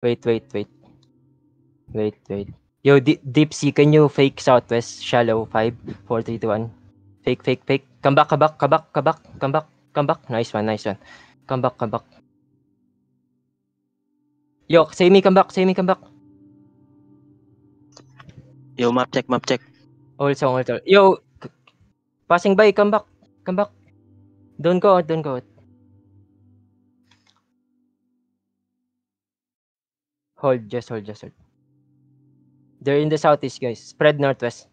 Wait. Yo, Deep Sea, can you fake southwest shallow 5, 4, 3, 2, 1. Fake. Come back. Nice one. Come back. Yo, say me come back. Yo, map check. Also. Yo, passing by, come back. Don't go out. Just hold. They're in the southeast, guys. Spread northwest,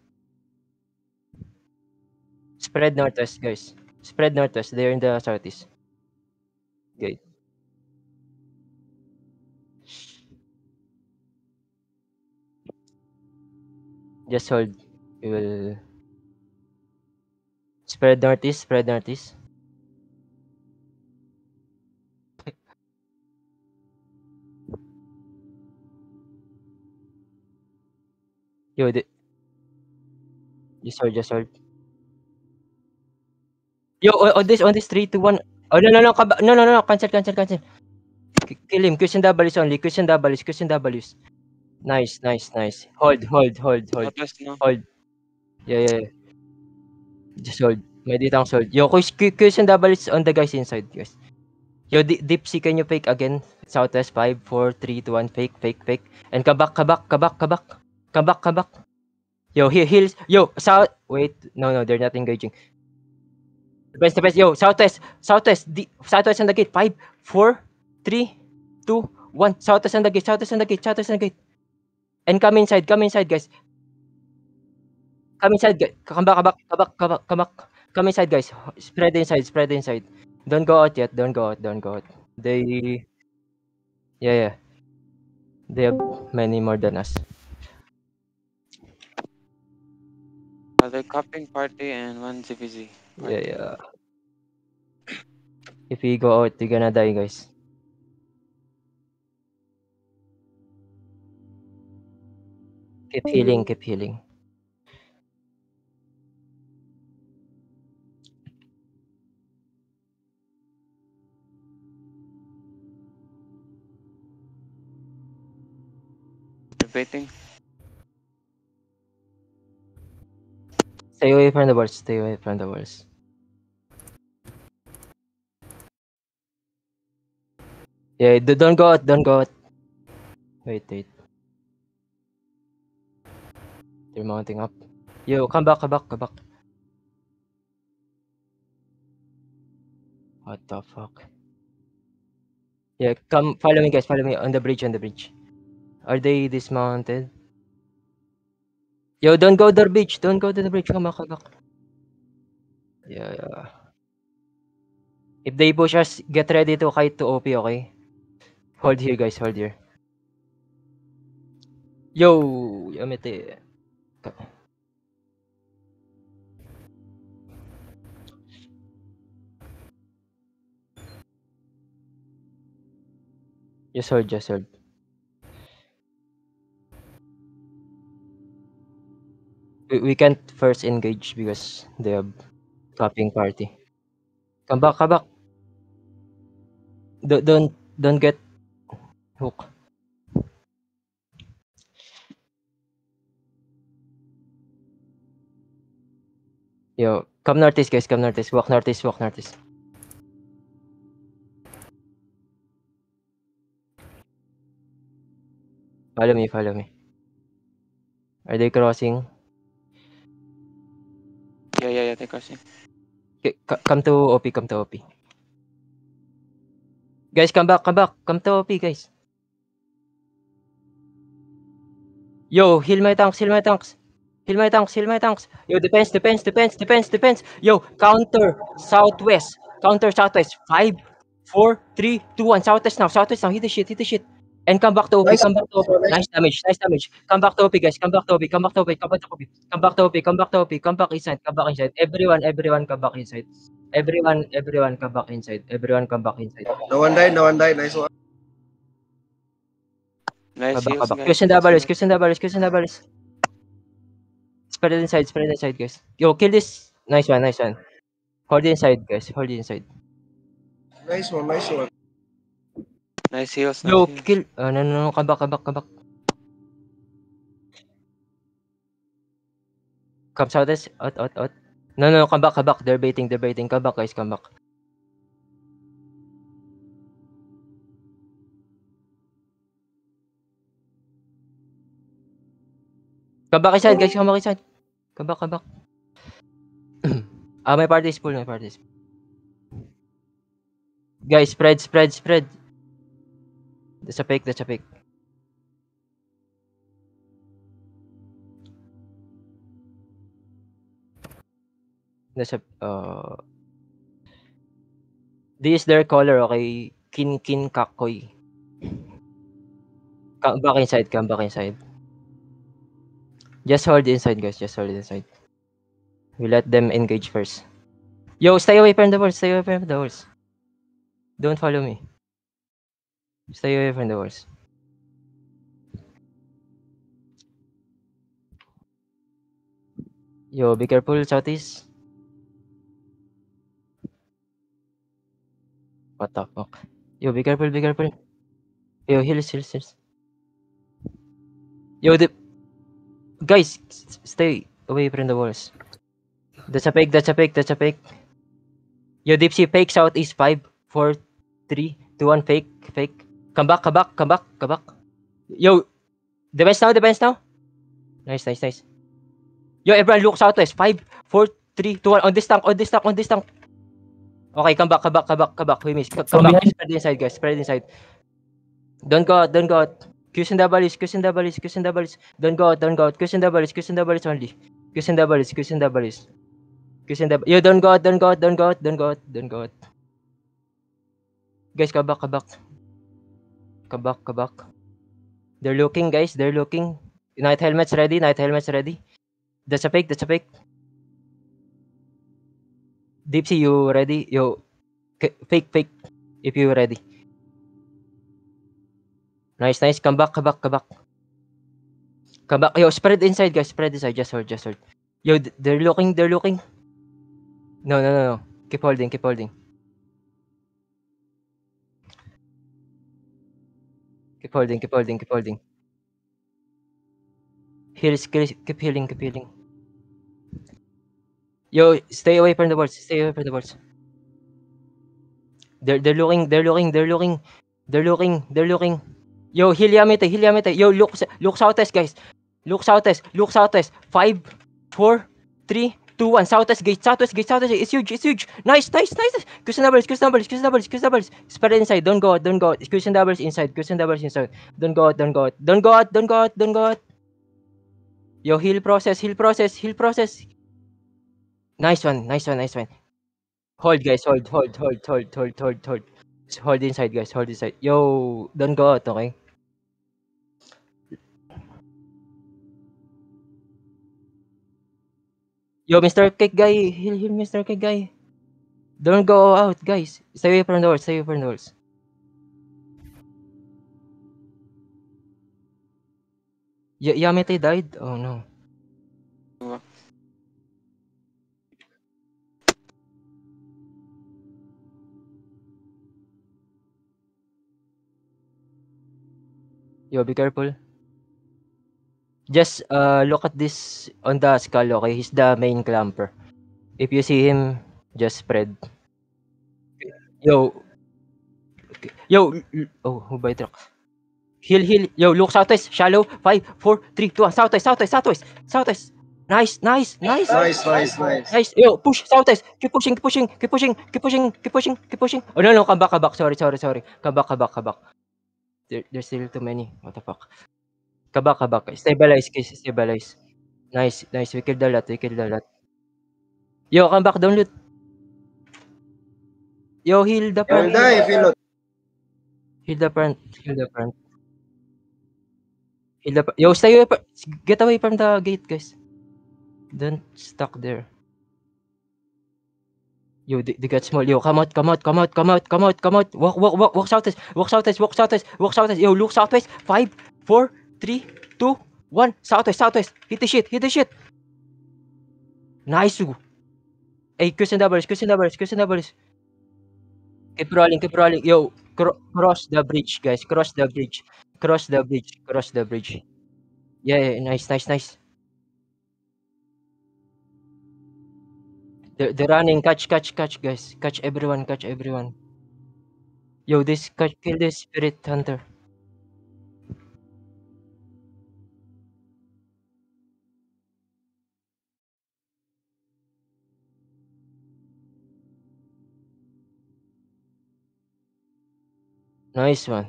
guys. Spread northwest. They're in the southeast. Okay. Just hold. We will spread northeast. Yo, just hold. Yo, on this 3, 2, 1. Oh, no. No. Cancel. Kill him. Christian W's only. Christian W's. Nice. Hold. Southwest, no? Hold. Yeah. Just hold. Meditang hold. Yo, Christian W's on the guys inside, guys. Yo, Dipsy, can you fake again? Southwest 5, 4, 3, 2, 1. Fake. And come back. Come back. Yo, heals. Yo, south. Wait. No, they're not engaging. The best. Yo, southwest. Southwest on the gate. 5, 4, 3, 2, 1. Southwest on the gate. And come inside, guys. Come back. Come inside, guys. Spread inside. Don't go out yet. They... Yeah. They have many more than us. They're copying party and one CVZ. Yeah. If we go out, we're gonna die, guys. Keep healing. Debating. Stay away from the walls. Yeah, don't go out. Wait. They're mounting up. Yo, come back. What the fuck? Yeah, follow me, guys. Follow me on the bridge. Are they dismounted? Yo, don't go to the bridge. Come back. Yeah. If they push us, get ready to kite to OP, okay? Hold here, guys. Yo, Yamete. Just hold. We can't first engage because they have copying party. Come back. Don't get hooked. Yo, come northeast, guys. Walk northeast. Follow me. Are they crossing? Yeah, they're crossing. Okay, come to OP. Guys, come back. Come to OP, guys. Yo, heal my tanks. Yo, defense. Yo, counter southwest. 5, 4, 3, 2, 1. Southwest now. Hit the shit. And come back to OP. Nice. Nice damage. Come back to OP, guys. Come back to OP. Come back inside. Everyone come back inside. Everyone come back inside. No one died. Nice one. Nice Come heals, back. guys. Christian Dabalos. Spread it inside, guys. Yo, kill this. Nice one. Hold it inside, guys. Nice one. Nice heals, nice Yo, heals. kill. No, come back. Come southeast. Out. No, come back. They're baiting. Come back, guys, come back. Come back inside, guys, come back inside. Come back. My party is full. Guys, spread. That's a fake. This is their color, okay? Kin Kakoy. Come back inside. Just hold inside, guys. We let them engage first. Yo, stay away from the walls. Don't follow me. Stay away from the walls. Yo, be careful, southeast. What the fuck? Yo, be careful. Yo, heals. Yo, guys, stay away from the walls. That's a fake. Yo, Dipsy, fake southeast 5, 4, 3, 2, 1, fake. Come back. Yo, defense now. Nice. Yo, everyone, look southwest. 5, 4, 3, 2, 1. On this tank. Okay, come back. We miss. Come back. Spread inside. Don't go out. Qs and W's. Don't go out. Qs and W's only. Qs and W's. Yo, don't go out. Guys, come back. They're looking, guys. Night helmets ready. That's a fake. Dipsy, you ready? Yo, fake. If you ready. Nice. Come back. Yo, spread inside, guys. Just hold. Yo, they're looking. No. Keep holding. Keep holding. Heals, keep healing. Yo, stay away from the walls. They're looking. Yo, heal Yamete. Yo, look southwest, guys. Look southwest. 5, 4, 3, 2, 1. Southwest gate. It's huge. Nice. Question doubles. Spread inside. Don't go out. Question doubles inside. Don't go out. Yo, heal process. Nice one. Hold, guys. Hold. Hold inside, guys. Yo, don't go out, okay? Yo, Mr. Cake guy. Heal Mr. Cake guy. Don't go out, guys. Stay away from the walls. Yamete died? Oh, no. Yo, be careful. Just look at this on the skull, okay? He's the main clamper. If you see him, just spread. Yo. Oh, who by truck? Heal. Yo, look southwest. Shallow. 5, 4, 3, 2, 1. Southwest. Nice. Nice. Yo, push southwest. Keep pushing. Oh, no. Come back. Sorry. Come back. There's still too many. What the fuck? Come back. Stabilize. Nice. We killed a lot. Yo, come back. Don't loot. Yo, heal the front. You'll die if you look. Heal the front. Yo, stay away. Get away from the gate, guys. Don't stuck there. Yo, they got small. Yo, come out. Walk southwest. Yo, look southwest. 5, 4, 3, 2, 1. Southwest. Hit the shit. Nice. Hey, question doubles. Keep rolling. Yo, Cross the bridge, guys. Cross the bridge. Cross the bridge. Cross the bridge. Yeah, nice, nice, nice. They're running. Catch, guys. Catch everyone, catch everyone. Yo, kill this spirit hunter. Nice one.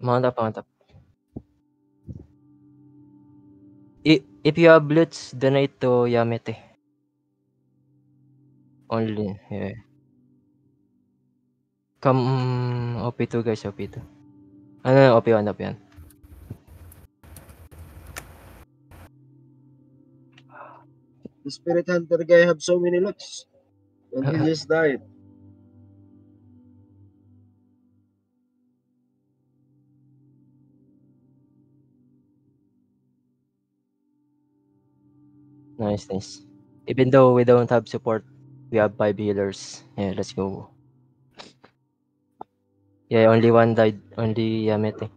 Mount up. If you have blitz, donate to Yamete. Only, yeah. Come, OP2 guys, OP2. Ano, OP1, OP1. The Spirit Hunter guy have so many looks. And he just died. Nice. Even though we don't have support, we have 5 healers. Yeah, let's go. Yeah, only one died. Only Yamete.